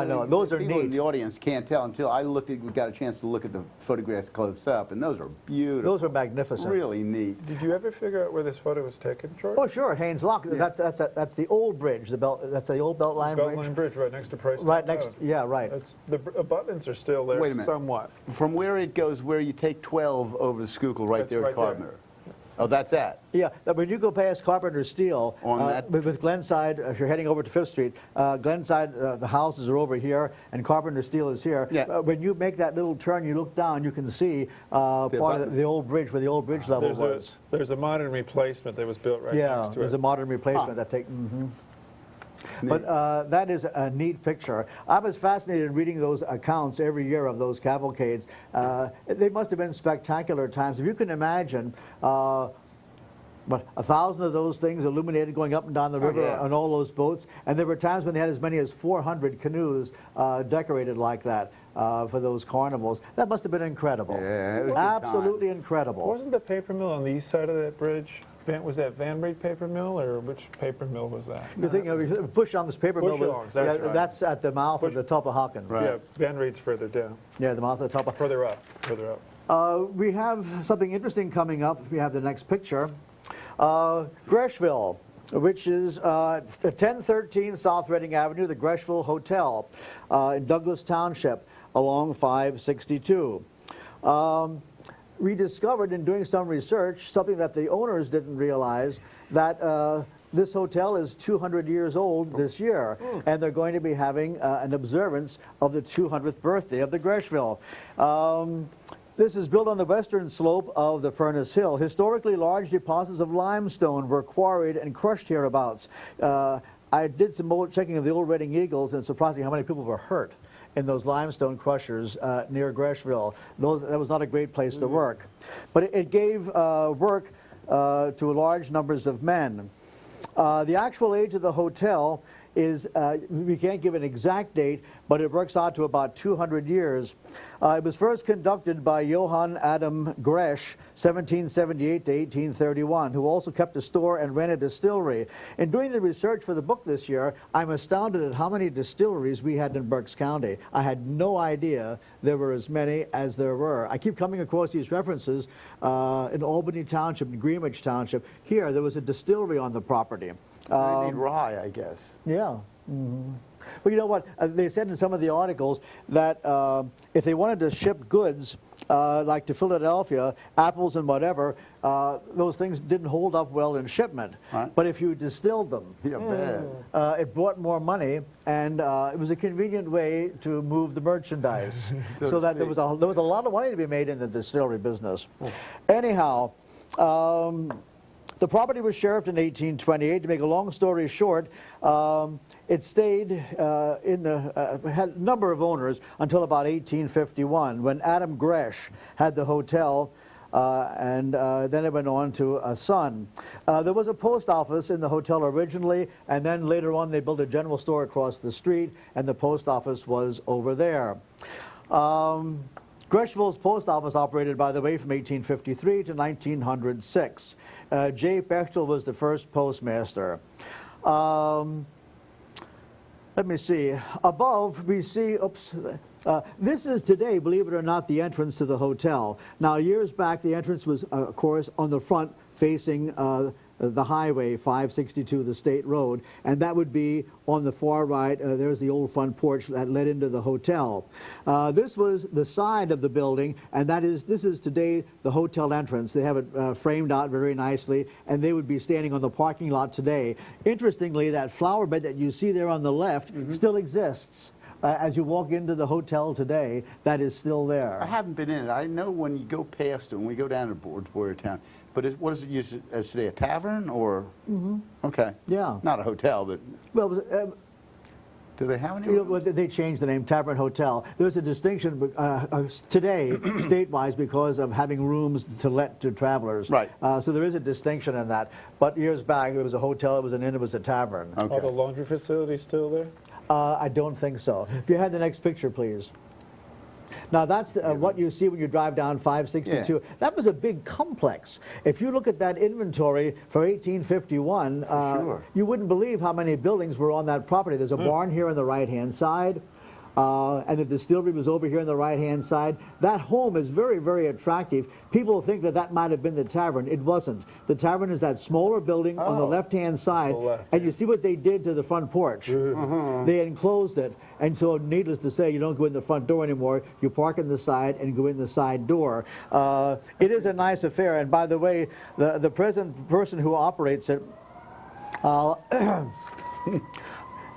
know. Those are people neat. In the audience can't tell until we got a chance to look at the photographs close up, and those are beautiful. Those are magnificent. Really neat. Did you ever figure out where this photo was taken, George? Oh, sure, Haines Lock. Yeah. That's the old bridge. That's the old Beltline Bridge. Beltline Bridge, right next to Price. Right next. Yeah, right. The abutments are still there. Wait a minute. Somewhat. From where it goes, where you take 12 over the Schuylkill, right there at Carpenter. Oh, that's that. Yeah, when you go past Carpenter Steele, with Glenside, if you're heading over to 5th Street, Glenside, the houses are over here, and Carpenter Steele is here. Yeah. When you make that little turn, you look down, you can see part of the old bridge, where the old bridge level was. There's a modern replacement that was built right next to it. Yeah, there's a modern replacement that But that is a neat picture. I was fascinated in reading those accounts every year of those cavalcades. They must have been spectacular times. If you can imagine, 1,000 of those things illuminated going up and down the river on all those boats. And there were times when they had as many as 400 canoes decorated like that for those carnivals. That must have been incredible. Yeah, it was absolutely incredible. Wasn't the paper mill on the east side of that bridge? Was that Van Reed paper mill, or which paper mill was that? You think of Bush on this paper mill? That's right. That's at the mouth of the Tulpehocken. Right. Yeah, Van Reed's further down. Yeah, the mouth of the Tulpehocken. Further up. We have something interesting coming up. If we have the next picture. Greshville, which is 1013 South Reading Avenue, the Greshville Hotel in Douglas Township along 562. We discovered in doing some research something that the owners didn't realize, that this hotel is 200 years old this year, and they're going to be having an observance of the 200th birthday of the Greshville. This is built on the western slope of the Furnace Hill. Historically, large deposits of limestone were quarried and crushed hereabouts. I did some checking of the old Reading Eagles, and it's surprising how many people were hurt in those limestone crushers near Greshville. That was not a great place to work. But it gave work to large numbers of men. The actual age of the hotel is, we can't give an exact date, but it works out to about 200 years. It was first conducted by Johann Adam Gresch, 1778 to 1831, who also kept a store and ran a distillery. In doing the research for the book this year, I'm astounded at how many distilleries we had in Berks County. I had no idea there were as many as there were. I keep coming across these references in Albany Township, in Greenwich Township. Here, there was a distillery on the property. They need rye, I guess. Yeah. Mm-hmm. Well, you know what? They said in some of the articles that if they wanted to ship goods, like to Philadelphia, apples and whatever, those things didn't hold up well in shipment. Right. But if you distilled them, it brought more money, and it was a convenient way to move the merchandise. So that there was a lot of money to be made in the distillery business. Anyhow. The property was sheriffed in 1828. To make a long story short, it stayed had a number of owners until about 1851, when Adam Gresch had the hotel, and then it went on to a son. There was a post office in the hotel originally, and then later on they built a general store across the street, and the post office was over there. Greshville's post office operated, by the way, from 1853 to 1906. J. Bechtel was the first postmaster. Let me see. Above, we see, this is today, believe it or not, the entrance to the hotel. Now, years back, the entrance was, of course, on the front facing the highway, 562, the state road, and that would be on the far right. There's the old front porch that led into the hotel. This was the side of the building, and this is today the hotel entrance. They have it framed out very nicely, and they would be standing on the parking lot today. Interestingly, that flower bed that you see there on the left still exists. As you walk into the hotel today, that is still there. I haven't been in it. I know when you go past it, when we go down to Boyertown, but what is it used as today, a tavern or? Okay. Yeah. Not a hotel, but. Well, do they have any? You know, they changed the name, Tavern Hotel. There's a distinction today, state-wise, because of having rooms to let to travelers. Right. So there is a distinction in that. But years back, it was a hotel, it was an inn, it was a tavern. Okay. Are the laundry facilities still there? I don't think so. If you had the next picture, please. Now, that's what you see when you drive down 562. Yeah. That was a big complex. If you look at that inventory for 1851, sure, you wouldn't believe how many buildings were on that property. There's a barn here on the right-hand side, and the distillery was over here on the right-hand side. That home is very, very attractive. People think that that might have been the tavern. It wasn't. The tavern is that smaller building on the left-hand side, and you see what they did to the front porch. They enclosed it, and so needless to say, you don't go in the front door anymore. You park in the side and go in the side door. It is a nice affair, and by the way, the present person who operates it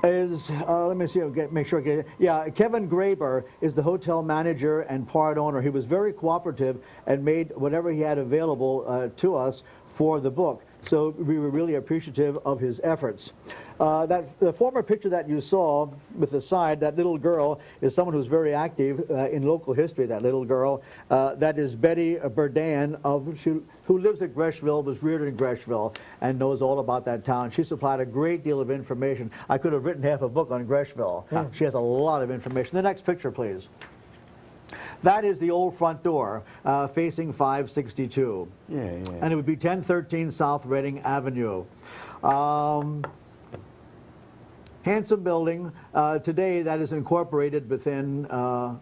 is, let me see, make sure I get it. Yeah, Kevin Graber is the hotel manager and part owner. He was very cooperative and made whatever he had available to us for the book. So we were really appreciative of his efforts. The former picture that you saw with the side, that little girl is someone who's very active in local history, that little girl. That is Betty Burdan, who lives at Greshville, was reared in Greshville, and knows all about that town. She supplied a great deal of information. I could have written half a book on Greshville. She has a lot of information. The next picture, please. That is the old front door facing 562. Yeah. And it would be 1013 South Reading Avenue. Handsome building. Today that is incorporated within, I'm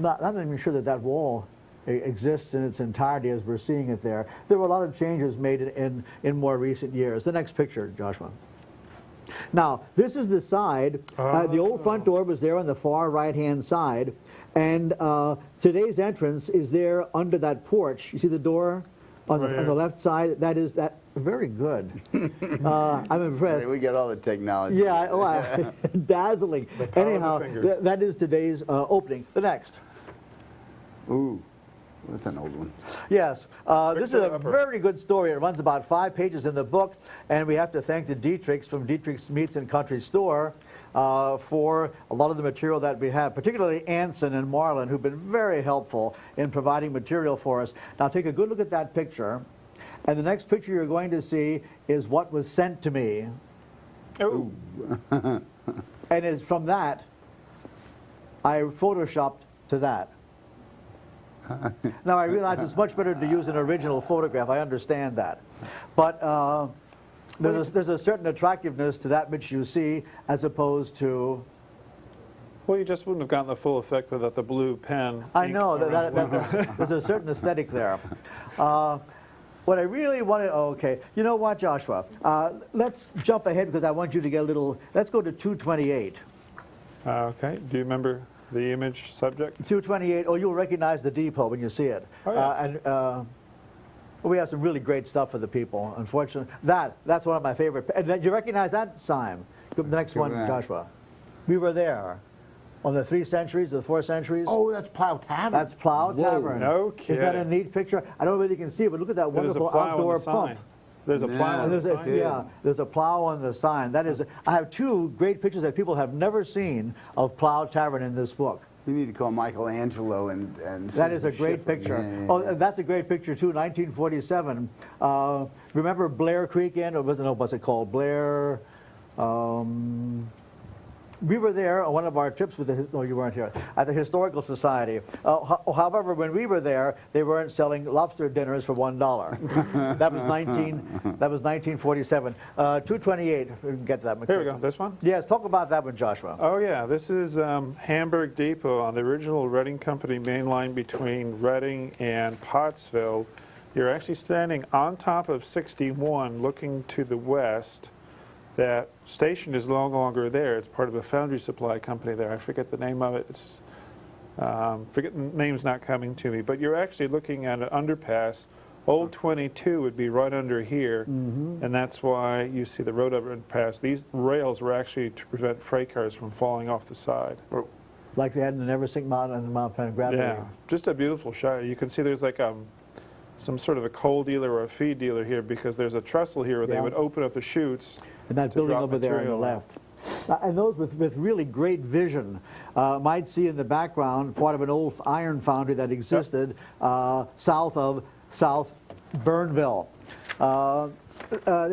not even sure that wall exists in its entirety as we're seeing it there. There were a lot of changes made in more recent years. The next picture, Joshua. Now, this is the side. The old front door was there on the far right-hand side. And today's entrance is there under that porch. You see the door on the left side? That is that. Very good. I'm impressed. We get all the technology. Yeah, dazzling. Anyhow, that is today's opening. The next. Ooh. That's an old one. Yes. This is a very good story. It runs about 5 pages in the book, and we have to thank the Dietrichs from Dietrich's Meats and Country Store for a lot of the material that we have, particularly Anson and Marlin, who've been very helpful in providing material for us. Now, take a good look at that picture, and the next picture you're going to see is what was sent to me. Oh. And it's from that, I photoshopped to that. Now I realize it's much better to use an original photograph. I understand that. But there's a certain attractiveness to that which you see as opposed to... Well, you just wouldn't have gotten the full effect without the blue pen. I know, there's a certain aesthetic there. What I really want to... Okay, you know what, Joshua? Let's jump ahead because I want you to get a little... Let's go to 228. Okay. Do you remember the image subject? 228. Oh, you'll recognize the depot when you see it. Oh, yes. And we have some really great stuff for the people. Unfortunately, that's one of my favorite. And you recognize that sign? The next one, Joshua. We were there. On the 3 centuries, the 4 centuries. Oh, that's Plow Tavern. That's Plow Tavern. No kidding. Isn't that a neat picture? I don't know whether you can see it, but look at that wonderful outdoor pump. There's a plow on the sign. Yeah, there's a plow on the sign. That is, I have 2 great pictures that people have never seen of Plow Tavern in this book. You need to call Michelangelo and that is a great picture. Yeah. Oh, that's a great picture too. 1947. Remember Blair Creek Inn? Or what's it called? Blair. We were there on one of our trips with the, no, you weren't here, at the Historical Society. However, when we were there, they weren't selling lobster dinners for $1. That was 1947. 228. We can get to that one. Here we go. This one? Yes. Talk about that one, Joshua. Oh yeah. This is Hamburg Depot on the original Reading Company main line between Reading and Pottsville. You're actually standing on top of 61, looking to the west. That station is no longer there. It's part of a foundry supply company there. I forget the name of it. It's forget the name's not coming to me. But you're actually looking at an underpass. Old 22 would be right under here, and that's why you see the road underpass. These rails were actually to prevent freight cars from falling off the side. Like they had in the Never Sink Mountain and the Mount Penn. Yeah, just a beautiful shot. You can see there's like some sort of a coal dealer or a feed dealer here because there's a trestle here where they would open up the chutes. And that building over there on the left. And those with really great vision might see in the background part of an old iron foundry that existed south of South Burnville.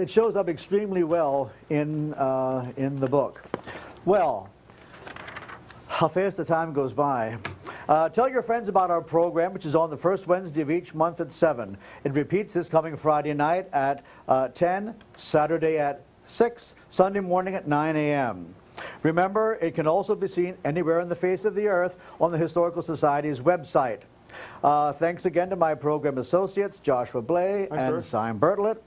It shows up extremely well in the book. Well, how fast the time goes by. Tell your friends about our program, which is on the first Wednesday of each month at 7. It repeats this coming Friday night at 10, Saturday at 6, Sunday morning at 9 a.m. Remember, it can also be seen anywhere on the face of the earth on the Historical Society's website. Thanks again to my program associates, Joshua Blay and Simon Bertlet.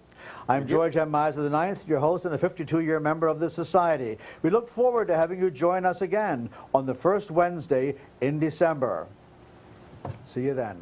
I'm George M. Miser IX, your host and a 52-year member of the Society. We look forward to having you join us again on the first Wednesday in December. See you then.